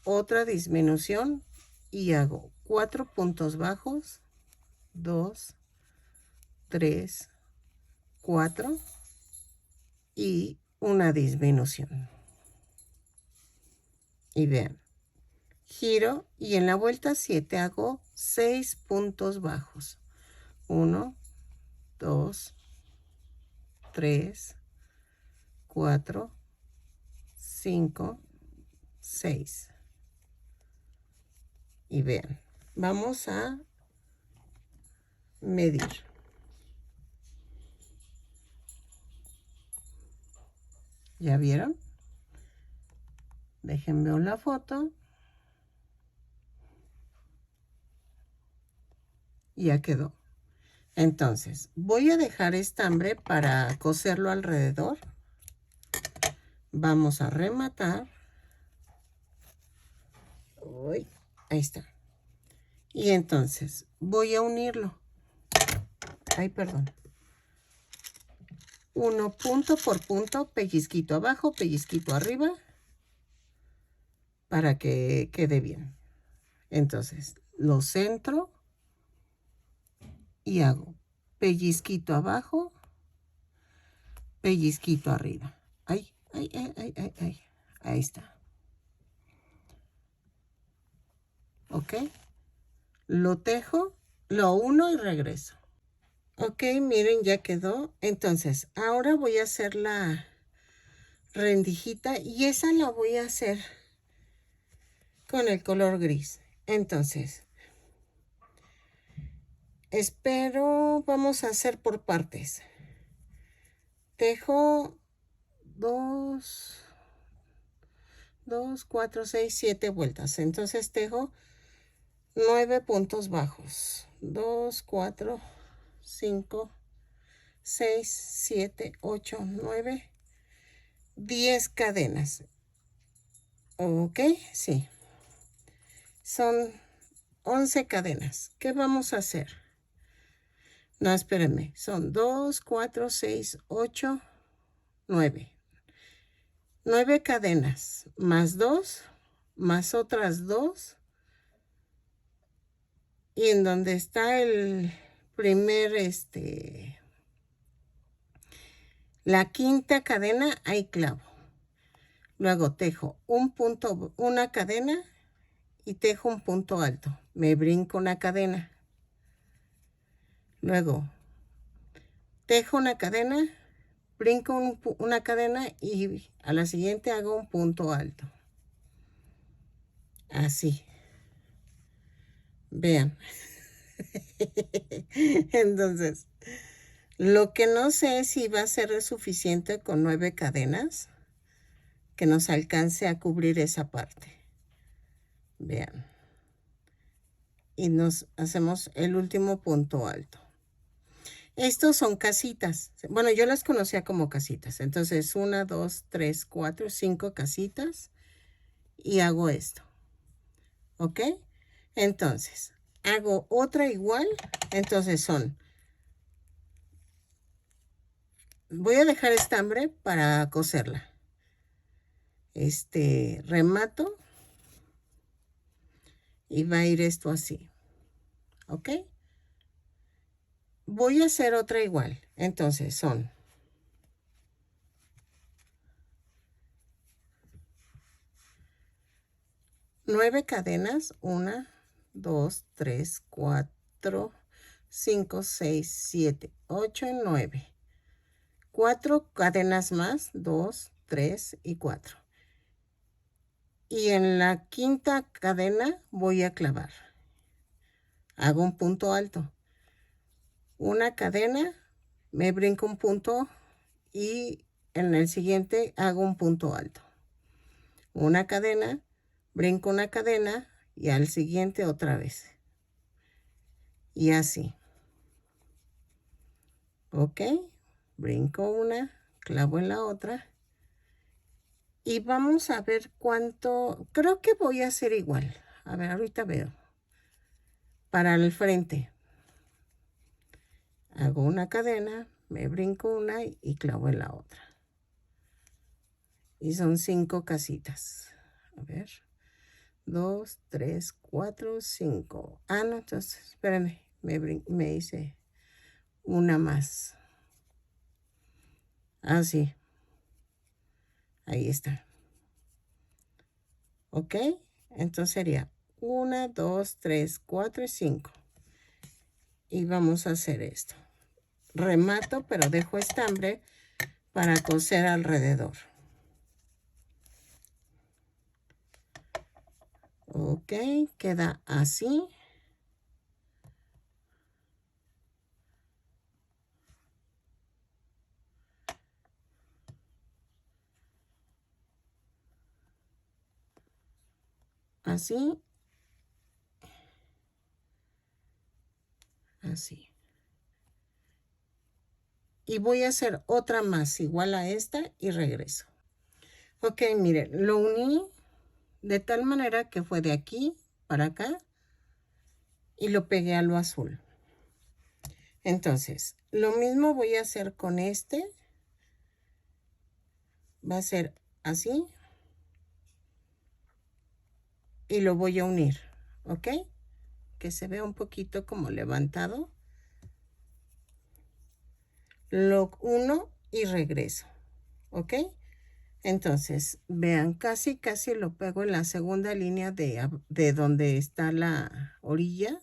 otra disminución y hago 4 puntos bajos, 2, 3, 4 y una disminución. Y vean, giro y en la vuelta 7 hago 6 puntos bajos. 1, 2, 3, 4, 5, 6. Y vean, vamos a medir. ¿Ya vieron? Déjenme ver la foto. Ya quedó. Entonces, voy a dejar estambre para coserlo alrededor. Vamos a rematar. Uy, ahí está. Y entonces, voy a unirlo. Ay, perdón. Uno punto por punto, pellizquito abajo, pellizquito arriba, para que quede bien. Entonces, lo centro y hago pellizquito abajo, pellizquito arriba. Ay, ay, ay, ay, ay, ay. Ahí está. ¿Ok? Lo tejo, lo uno y regreso. Ok, miren, ya quedó. Entonces, ahora voy a hacer la rendijita y esa la voy a hacer con el color gris. Entonces, vamos a hacer por partes. Tejo 2, 4, 6, 7 vueltas. Entonces tejo 9 puntos bajos. 2, 4, 5, 6, 7, 8, 9, 10 cadenas. Ok, sí. Son 11 cadenas. ¿Qué vamos a hacer? No, espérenme. Son 2, 4, 6, 8, 9. 9 cadenas, más 2, más otras 2. Y en donde está el primer, la quinta cadena, hay clavo. Luego tejo un punto, una cadena y tejo un punto alto. Me brinco una cadena. Luego tejo una cadena, brinco una cadena y a la siguiente hago un punto alto. Así. Vean. Entonces, lo que no sé es si va a ser suficiente con 9 cadenas que nos alcance a cubrir esa parte. Vean. Y nos hacemos el último punto alto. Estos son casitas. Bueno, yo las conocía como casitas. Entonces, 1, 2, 3, 4, 5 casitas. Y hago esto. ¿Ok? Entonces, hago otra igual. Entonces son... Voy a dejar estambre para coserla. Remato. Y va a ir esto así. ¿Ok? Voy a hacer otra igual. Entonces son 9 cadenas. 1, 2, 3, 4, 5, 6, 7, 8 y 9. 4 cadenas más. 2, 3 y 4. Y en la quinta cadena voy a clavar. Hago un punto alto. Una cadena, me brinco un punto y en el siguiente hago un punto alto. Una cadena, brinco una cadena y al siguiente otra vez. Y así. ¿Ok? Brinco una, clavo en la otra. Y vamos a ver cuánto, creo que voy a hacer igual. A ver, ahorita veo. Para el frente. Hago una cadena, me brinco una y clavo en la otra. Y son 5 casitas. A ver. 2, 3, 4, 5. Ah, no, entonces, espérenme. Me hice una más. Ah, sí. Ahí está. ¿Ok? Entonces sería 1, 2, 3, 4 y 5. Y vamos a hacer esto. Remato, pero dejo estambre para coser alrededor. Ok, queda así. Así. Así. Y voy a hacer otra más igual a esta y regreso. Ok, miren, lo uní de tal manera que fue de aquí para acá y lo pegué a lo azul. Entonces, lo mismo voy a hacer con este. Va a ser así. Y lo voy a unir, ¿ok? Que se vea un poquito como levantado. Lo uno y regreso, ¿ok? Entonces, vean, casi lo pego en la segunda línea de donde está la orilla.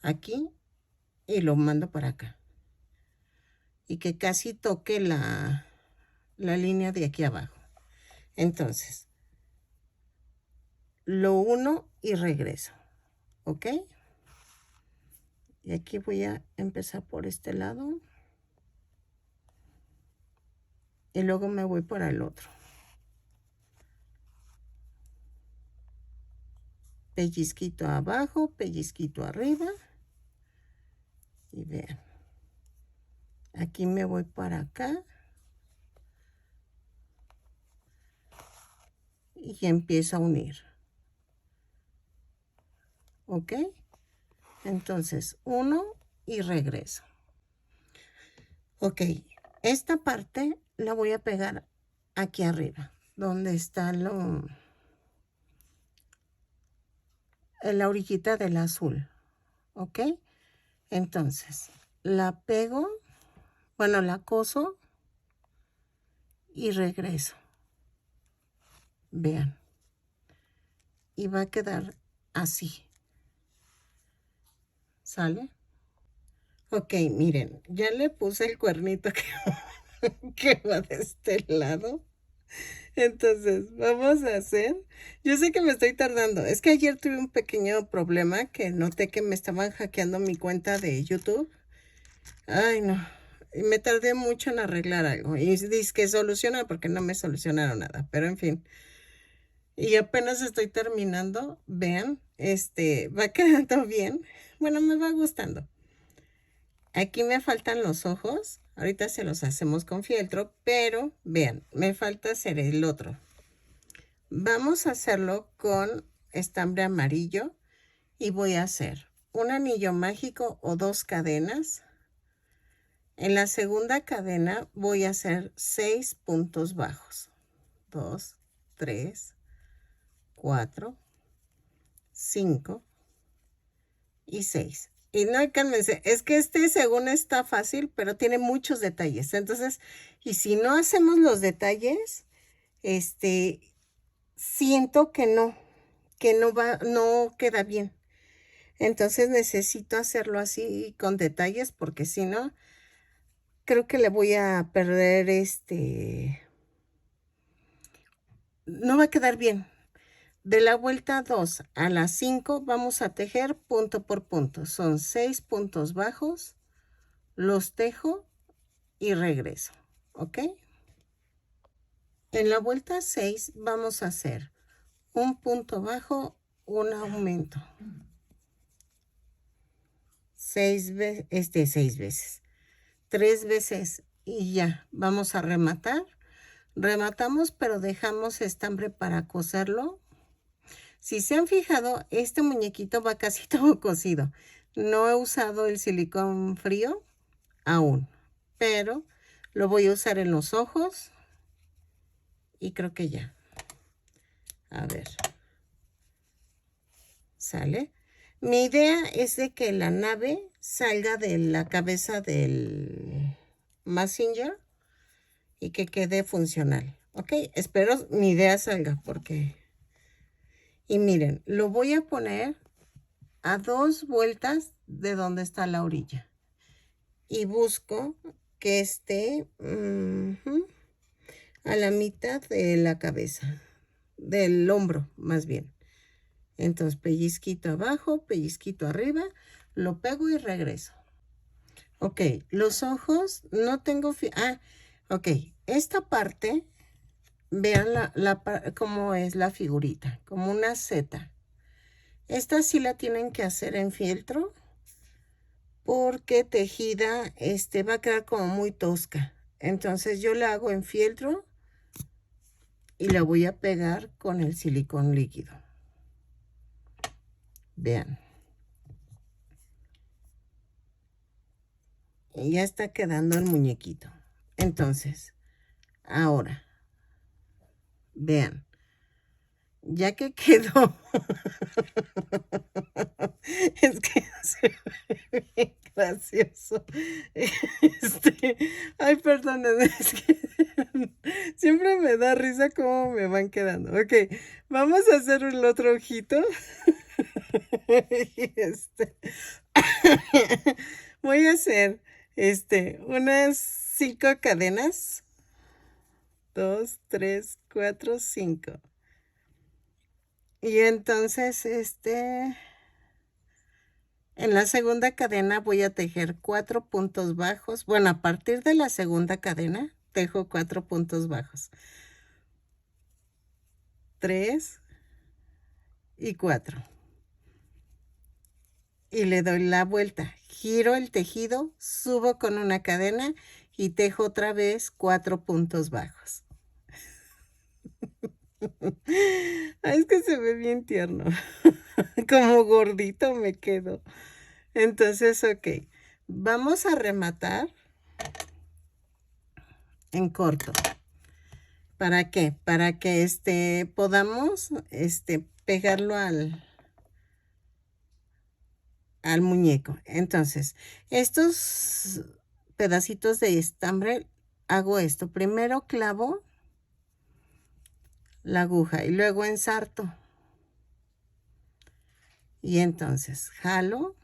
Aquí. Y lo mando para acá. Y que casi toque la línea de aquí abajo. Entonces, lo uno y regreso, ¿ok? Y aquí voy a empezar por este lado. Y luego me voy para el otro. Pellizquito abajo, pellizquito arriba. Y vean. Aquí me voy para acá. Y empiezo a unir. ¿ok? Entonces, 1 y regreso. Ok, esta parte la voy a pegar aquí arriba, donde está la orillita del azul, ¿ok? Entonces, la pego, bueno, la coso y regreso. Vean. Y va a quedar así. ¿Sale? Ok, miren, ya le puse el cuernito que va de este lado. Entonces, vamos a hacer. Yo sé que me estoy tardando. Es que ayer tuve un pequeño problema que noté que me estaban hackeando mi cuenta de YouTube. Ay, no. Y me tardé mucho en arreglar algo. Y dice que soluciona porque no me solucionaron nada. Pero en fin. Y apenas estoy terminando. Vean, va quedando bien. Bueno, me va gustando. Aquí me faltan los ojos. Ahorita se los hacemos con fieltro, pero vean, me falta hacer el otro. Vamos a hacerlo con estambre amarillo y voy a hacer un anillo mágico o 2 cadenas. En la segunda cadena voy a hacer 6 puntos bajos. 2, 3, 4, 5 y 6. Y no, cálmense, es que según está fácil, pero tiene muchos detalles. Entonces, y si no hacemos los detalles, siento que no queda bien. Entonces necesito hacerlo así con detalles porque si no, creo que le voy a perder no va a quedar bien. De la vuelta 2 a la 5 vamos a tejer punto por punto. Son 6 puntos bajos, los tejo y regreso, ¿ok? En la vuelta 6 vamos a hacer un punto bajo, un aumento. 6 veces, 3 veces y ya, vamos a rematar. Rematamos, pero dejamos estambre para coserlo. Si se han fijado, este muñequito va casi todo cosido. No he usado el silicón frío aún, pero lo voy a usar en los ojos y creo que ya. A ver. ¿Sale? Mi idea es de que la nave salga de la cabeza del Messenger y que quede funcional. ¿Ok? Espero mi idea salga porque... Y miren, lo voy a poner a 2 vueltas de donde está la orilla. Y busco que esté a la mitad de la cabeza, del hombro más bien. Entonces pellizquito abajo, pellizquito arriba, lo pego y regreso. Ok, los ojos no tengo... ok, esta parte, vean cómo es la figurita, como una Z. Esta sí la tienen que hacer en fieltro porque tejida va a quedar como muy tosca. Entonces yo la hago en fieltro y la voy a pegar con el silicón líquido. Vean. Y ya está quedando el muñequito. Entonces, ahora, vean, ya que quedó, es que se ve bien gracioso. Ay, perdónenme, es que siempre me da risa cómo me van quedando. Ok, vamos a hacer el otro ojito. Voy a hacer, unas 5 cadenas. 2, 3, 4, 5. Y entonces, en la segunda cadena voy a tejer 4 puntos bajos. Bueno, a partir de la segunda cadena, tejo 4 puntos bajos. 3 y 4. Y le doy la vuelta. Giro el tejido, subo con una cadena y tejo otra vez 4 puntos bajos. Ay, es que se ve bien tierno. Como gordito me quedo. Entonces, ok. Vamos a rematar en corto. ¿Para qué? Para que podamos pegarlo al muñeco. Entonces, estos pedacitos de estambre, hago esto. Primero clavo la aguja y luego ensarto. Y entonces jalo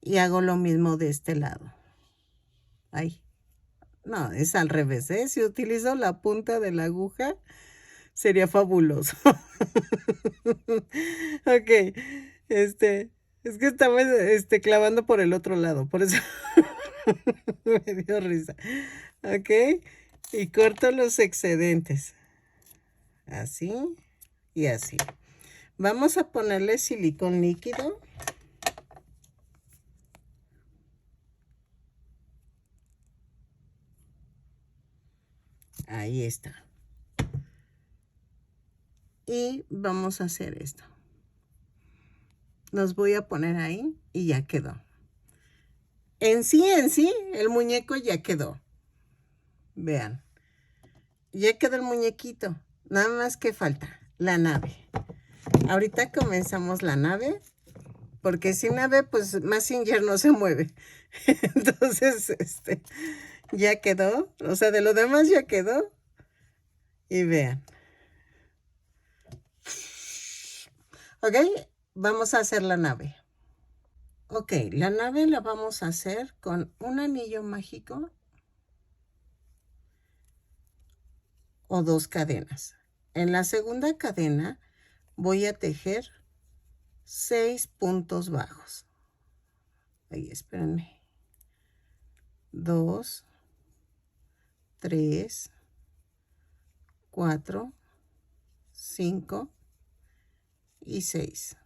y hago lo mismo de este lado. Ahí. No, es al revés, ¿eh? Si utilizo la punta de la aguja, sería fabuloso. Ok, es que estaba clavando por el otro lado, por eso me dio risa. Ok, y corto los excedentes. Así y así. Vamos a ponerle silicón líquido. Ahí está. Y vamos a hacer esto. Los voy a poner ahí y ya quedó. En sí, el muñeco ya quedó. Vean. Ya quedó el muñequito. Nada más que falta la nave. Ahorita comenzamos la nave. Porque sin nave, pues Mazinger no se mueve. Entonces, ya quedó. O sea, de lo demás ya quedó. Y vean. Ok, vamos a hacer la nave. Ok, la nave la vamos a hacer con un anillo mágico o 2 cadenas. En la segunda cadena voy a tejer 6 puntos bajos. Ahí, espérenme. 2, 3, 4, 5 y 6.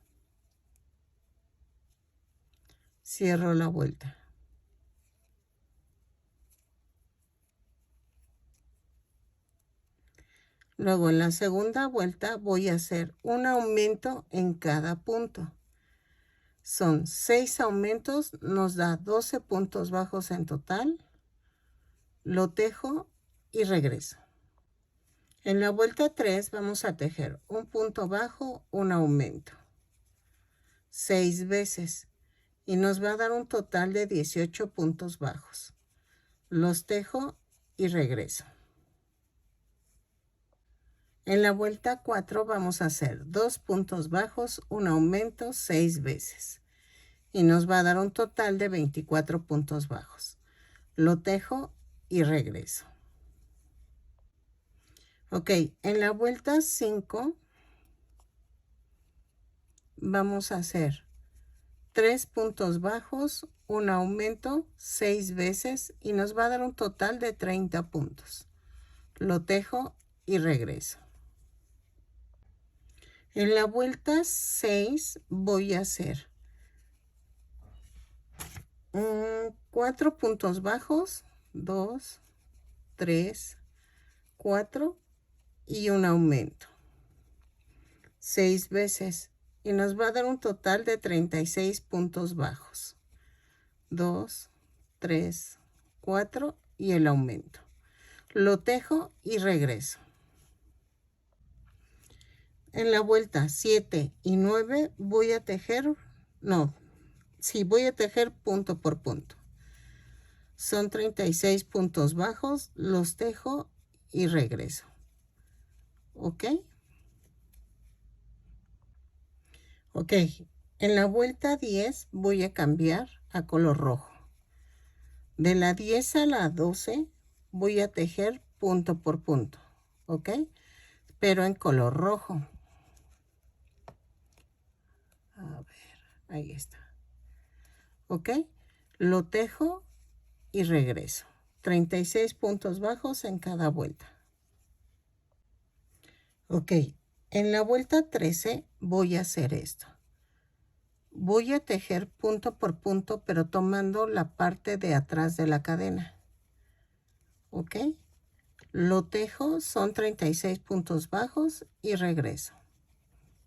Cierro la vuelta. Luego en la segunda vuelta voy a hacer un aumento en cada punto. Son 6 aumentos, nos da 12 puntos bajos en total. Lo tejo y regreso. En la vuelta 3 vamos a tejer un punto bajo, un aumento. 6 veces. Y nos va a dar un total de 18 puntos bajos. Los tejo y regreso. En la vuelta 4 vamos a hacer 2 puntos bajos, un aumento 6 veces. Y nos va a dar un total de 24 puntos bajos. Lo tejo y regreso. Ok, en la vuelta 5 vamos a hacer 3 puntos bajos, un aumento 6 veces y nos va a dar un total de 30 puntos. Lo tejo y regreso. En la vuelta 6 voy a hacer 4 puntos bajos, 2, 3, 4 y un aumento. 6 veces y nos va a dar un total de 36 puntos bajos. 2, 3, 4 y el aumento. Lo tejo y regreso. En la vuelta 7 y 9 voy a tejer, voy a tejer punto por punto. Son 36 puntos bajos, los tejo y regreso. ¿Ok? Ok, en la vuelta 10 voy a cambiar a color rojo. De la 10 a la 12 voy a tejer punto por punto, ¿ok? Pero en color rojo. A ver, ahí está. ¿Ok? Lo tejo y regreso. 36 puntos bajos en cada vuelta. Ok, en la vuelta 13 voy a hacer esto. Voy a tejer punto por punto, pero tomando la parte de atrás de la cadena. ¿Ok? Lo tejo, son 36 puntos bajos y regreso.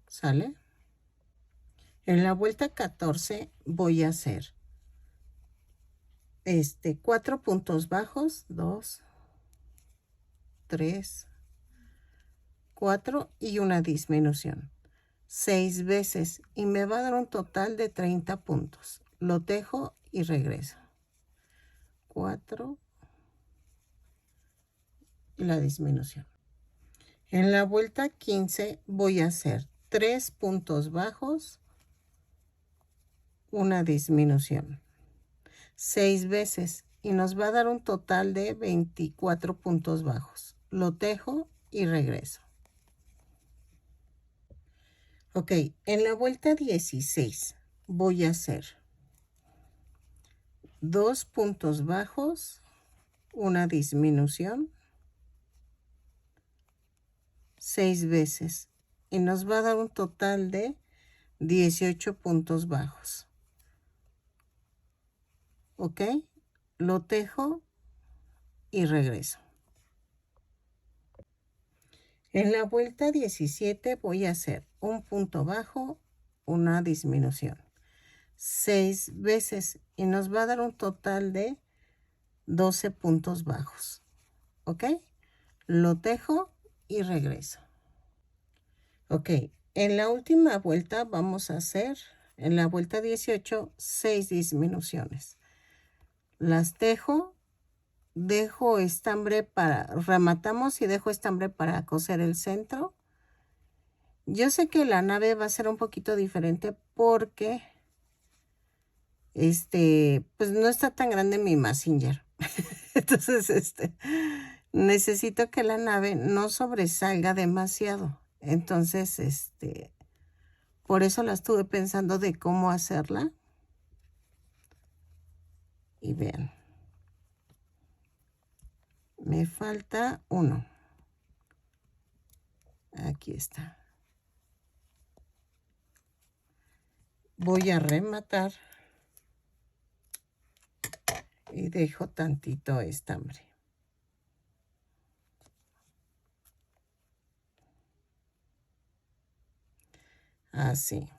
¿Sale? En la vuelta 14 voy a hacer 4 puntos bajos, 2, 3, 4 y una disminución. 6 veces y me va a dar un total de 30 puntos. Lo tejo y regreso. 4 y la disminución. En la vuelta 15 voy a hacer 3 puntos bajos, una disminución. 6 veces y nos va a dar un total de 24 puntos bajos. Lo tejo y regreso. Ok, en la vuelta 16 voy a hacer 2 puntos bajos, una disminución, 6 veces y nos va a dar un total de 18 puntos bajos. Ok, lo tejo y regreso. En la vuelta 17 voy a hacer un punto bajo, una disminución, 6 veces y nos va a dar un total de 12 puntos bajos. Ok, lo tejo y regreso. Ok, en la última vuelta vamos a hacer, en la vuelta 18, 6 disminuciones. Las tejo, dejo estambre rematamos y dejo estambre para coser el centro. Yo sé que la nave va a ser un poquito diferente porque, pues no está tan grande mi Messenger. Entonces, necesito que la nave no sobresalga demasiado. Entonces, por eso la estuve pensando de cómo hacerla. Y vean. Me falta uno. Aquí está. Voy a rematar. Y dejo tantito estambre. Así.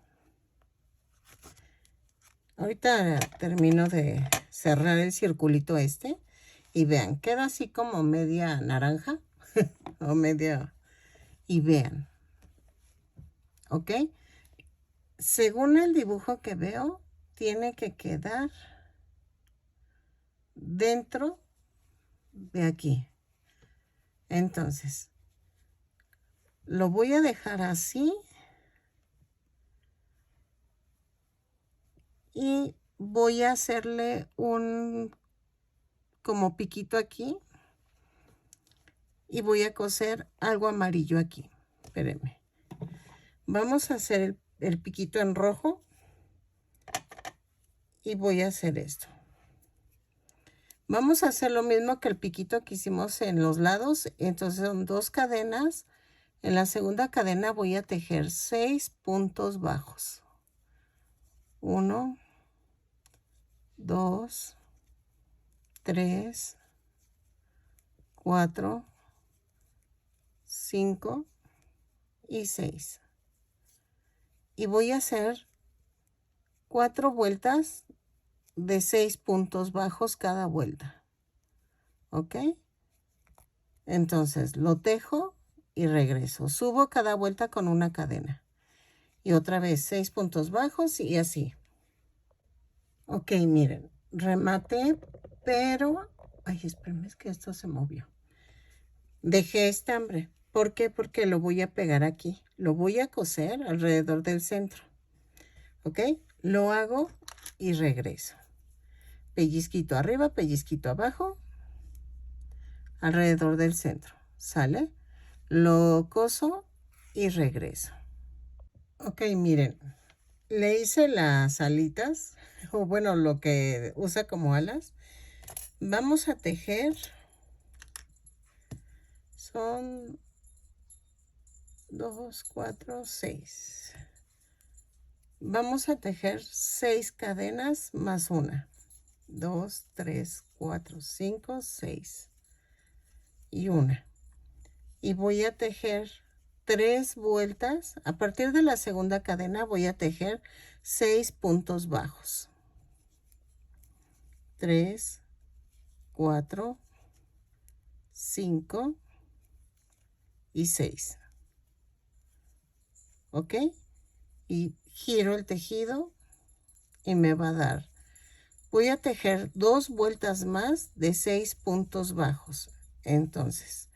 Ahorita termino de cerrar el circulito y vean, queda así como media naranja o media, y vean, ¿ok? Según el dibujo que veo, tiene que quedar dentro de aquí. Entonces, lo voy a dejar así y voy a hacerle un como piquito aquí y voy a coser algo amarillo aquí. Espérenme. Vamos a hacer el piquito en rojo y voy a hacer esto. Vamos a hacer lo mismo que el piquito que hicimos en los lados. Entonces son 2 cadenas. En la segunda cadena voy a tejer 6 puntos bajos. 1, 2, 3, 4, 5 y 6. Y voy a hacer 4 vueltas de 6 puntos bajos cada vuelta. ¿Ok? Entonces lo tejo y regreso. Subo cada vuelta con una cadena. Y otra vez 6 puntos bajos y así. Ok, miren, remate, pero... Ay, espérenme, es que esto se movió. Dejé estambre. ¿Por qué? Porque lo voy a pegar aquí. Lo voy a coser alrededor del centro. ¿Ok? Lo hago y regreso. Pellizquito arriba, pellizquito abajo, alrededor del centro. ¿Sale? Lo coso y regreso. Ok, miren. Le hice las alitas, o bueno, lo que usa como alas. Vamos a tejer. Son 2, 4, 6. Vamos a tejer 6 cadenas más una. 2, 3, 4, 5, 6. Y una. Y voy a tejer 3 vueltas. A partir de la segunda cadena voy a tejer 6 puntos bajos. 3, 4, 5 y 6. ¿Ok? Y giro el tejido y me va a dar. Voy a tejer 2 vueltas más de 6 puntos bajos. Entonces,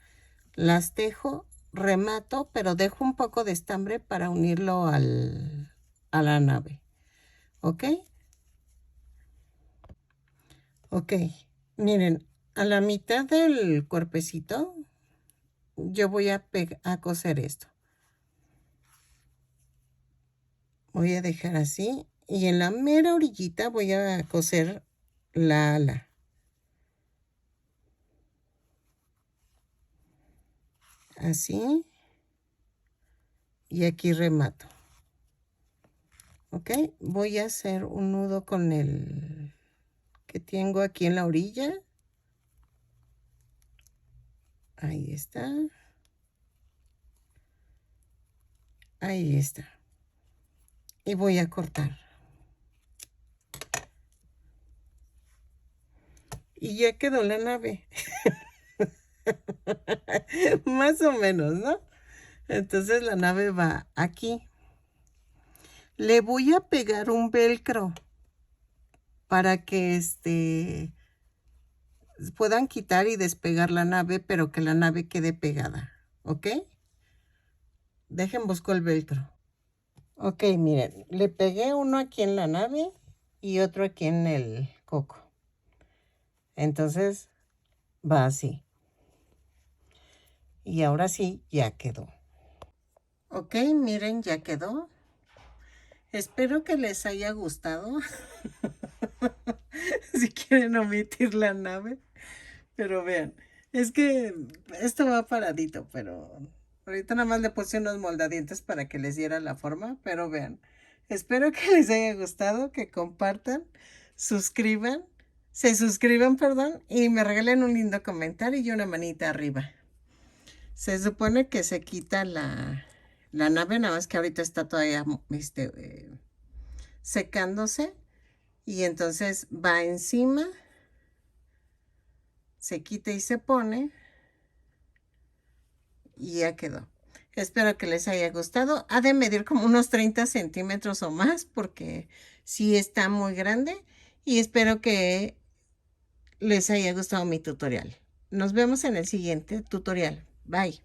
las tejo, remato, pero dejo un poco de estambre para unirlo a la nave. ¿Ok? Ok. Miren, a la mitad del cuerpecito, yo voy a coser esto. Voy a dejar así. Y en la mera orillita voy a coser la ala. Así. Y aquí remato. Ok, voy a hacer un nudo con el que tengo aquí en la orilla. Ahí está. Ahí está. Y voy a cortar. Y ya quedó la nave. Más o menos, ¿no? Entonces la nave va aquí. Le voy a pegar un velcro para que puedan quitar y despegar la nave, pero que la nave quede pegada. ¿Ok? Dejen busco el velcro. Ok, miren, le pegué uno aquí en la nave y otro aquí en el coco. Entonces va así. Y ahora sí, ya quedó. Ok, miren, ya quedó. Espero que les haya gustado. Si quieren omitir la nave. Pero vean, es que esto va paradito, pero ahorita nada más le puse unos moldadientes para que les diera la forma. Pero vean, espero que les haya gustado, que compartan, se suscriban, perdón, y me regalen un lindo comentario y una manita arriba. Se supone que se quita la nave, nada más que ahorita está todavía secándose. Y entonces va encima, se quita y se pone. Y ya quedó. Espero que les haya gustado. Ha de medir como unos 30 centímetros o más porque sí está muy grande. Y espero que les haya gustado mi tutorial. Nos vemos en el siguiente tutorial. Bye.